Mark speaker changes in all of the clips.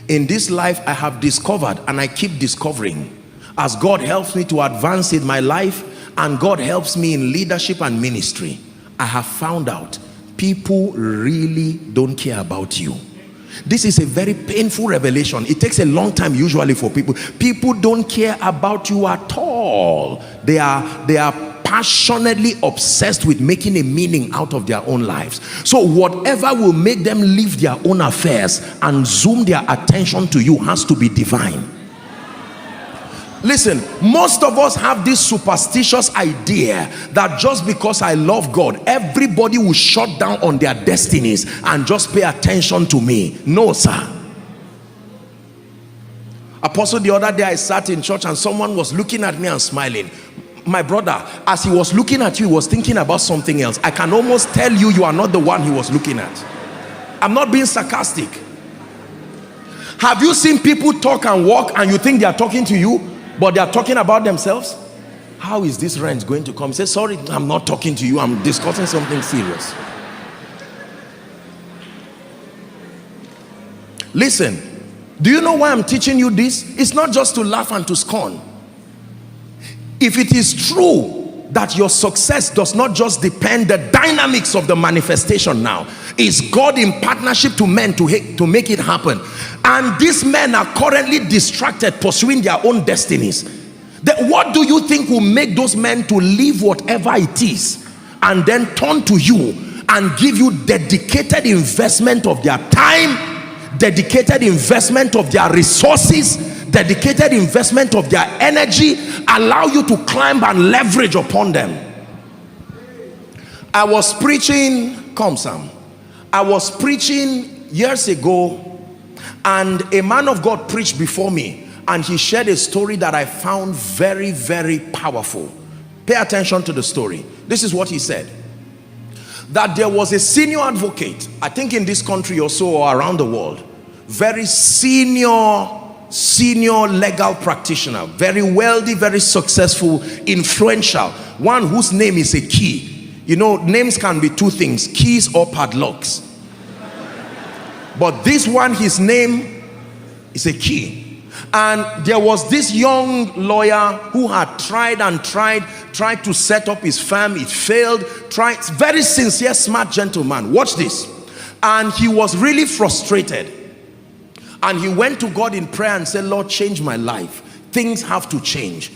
Speaker 1: In this life, I have discovered, and I keep discovering, as God helps me to advance in my life, and God helps me in leadership and ministry, I have found out people really don't care about you. This is a very painful revelation. It takes a long time usually for people. People don't care about you at all. They are passionately obsessed with making a meaning out of their own lives. So whatever will make them leave their own affairs and zoom their attention to you has to be divine. Listen, most of us have this superstitious idea that just because I love God, everybody will shut down on their destinies and just pay attention to me. No, sir. Apostle, the other day I sat in church and someone was looking at me and smiling. My brother, as he was looking at you, he was thinking about something else. I can almost tell you, you are not the one he was looking at. I'm not being sarcastic. Have you seen people talk and walk and you think they are talking to you, but they are talking about themselves? How is this rent going to come? Say, sorry, I'm not talking to you. I'm discussing something serious. Listen, do you know why I'm teaching you this? It's not just to laugh and to scorn. If it is true that your success does not just depend the dynamics of the manifestation now, is God in partnership to men to make it happen, and these men are currently distracted pursuing their own destinies, then what do you think will make those men to leave whatever it is and then turn to you and give you dedicated investment of their time, dedicated investment of their resources, dedicated investment of their energy, allow you to climb and leverage upon them? I was preaching, I was preaching years ago, and a man of God preached before me, and he shared a story that I found very, very powerful. Pay attention to the story. This is what he said: that there was a senior advocate, I think in this country or so, or around the world, very senior legal practitioner, very wealthy, very successful, influential, one whose name is a key. You know, names can be two things: keys or padlocks. But this one, his name is a key. And there was this young lawyer who had tried to set up his firm. It failed. Very sincere, smart gentleman. Watch this. And he was really frustrated. And he went to God in prayer and said, Lord, change my life. Things have to change.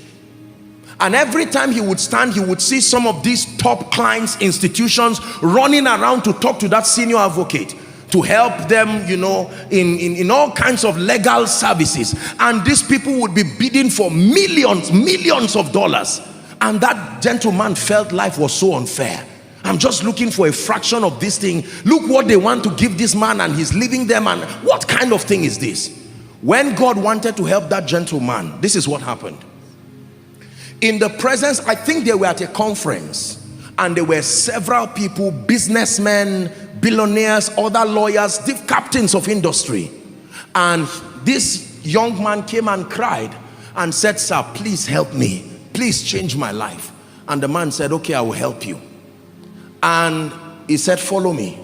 Speaker 1: And every time he would stand, he would see some of these top clients, institutions running around to talk to that senior advocate, to help them, you know, in all kinds of legal services. And these people would be bidding for millions of dollars. And that gentleman felt life was so unfair. I'm just looking for a fraction of this thing. Look what they want to give this man, and he's leaving them. And what kind of thing is this? When God wanted to help that gentleman, this is what happened. In the presence, I think they were at a conference, and there were several people, businessmen, billionaires, other lawyers, the captains of industry. And this young man came and cried and said, sir, please help me. Please change my life. And the man said, okay, I will help you. And he said, follow me.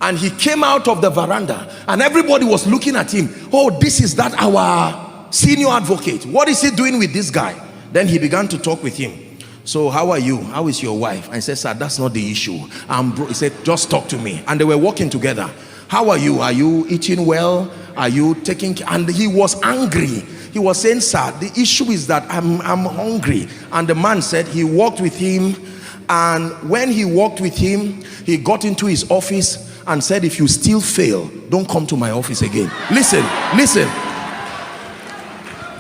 Speaker 1: And he came out of the veranda, and everybody was looking at him. Oh, this is that our senior advocate. What is he doing with this guy? Then he began to talk with him. So how are you? How is your wife? I said, sir, that's not the issue. He said, just talk to me. And they were walking together. How are you? Are you eating well? Are you taking care? And he was angry. He was saying, sir, the issue is that I'm hungry. And the man said he walked with him. And when he walked with him, he got into his office and said, if you still fail, don't come to my office again. Listen.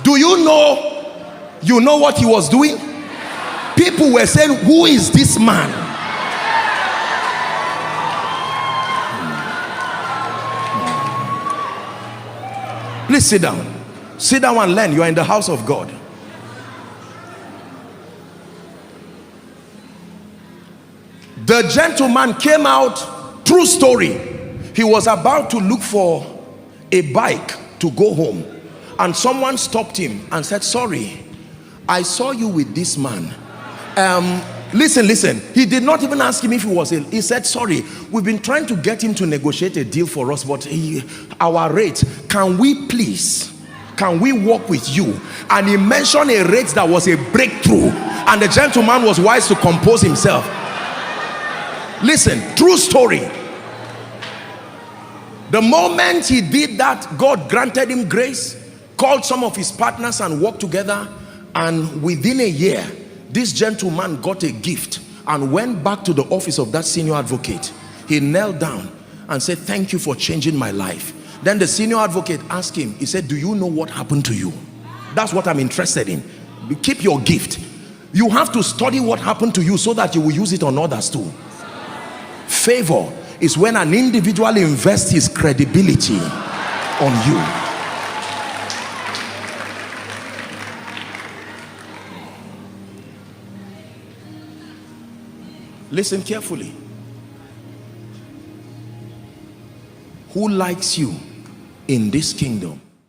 Speaker 1: Do you know what he was doing? People were saying, who is this man? Please sit down. Sit down and learn. You are in the house of God. The gentleman came out, true story. He was about to look for a bike to go home, and someone stopped him and said, sorry, I saw you with this man. Listen. He did not even ask him if he was ill. He said, sorry, we've been trying to get him to negotiate a deal for us, but our rate, can we please, can we walk with you? And he mentioned a rate that was a breakthrough, and the gentleman was wise to compose himself. Listen, true story. The moment he did that, God granted him grace, called some of his partners and worked together, and within a year this gentleman got a gift and went back to the office of that senior advocate. He knelt down and said, thank you for changing my life. Then the senior advocate asked him, he said, do you know what happened to you? That's what I'm interested in. Keep your gift. You have to study what happened to you so that you will use it on others too. Favor is when an individual invests his credibility on you. Listen carefully. Who likes you in this kingdom?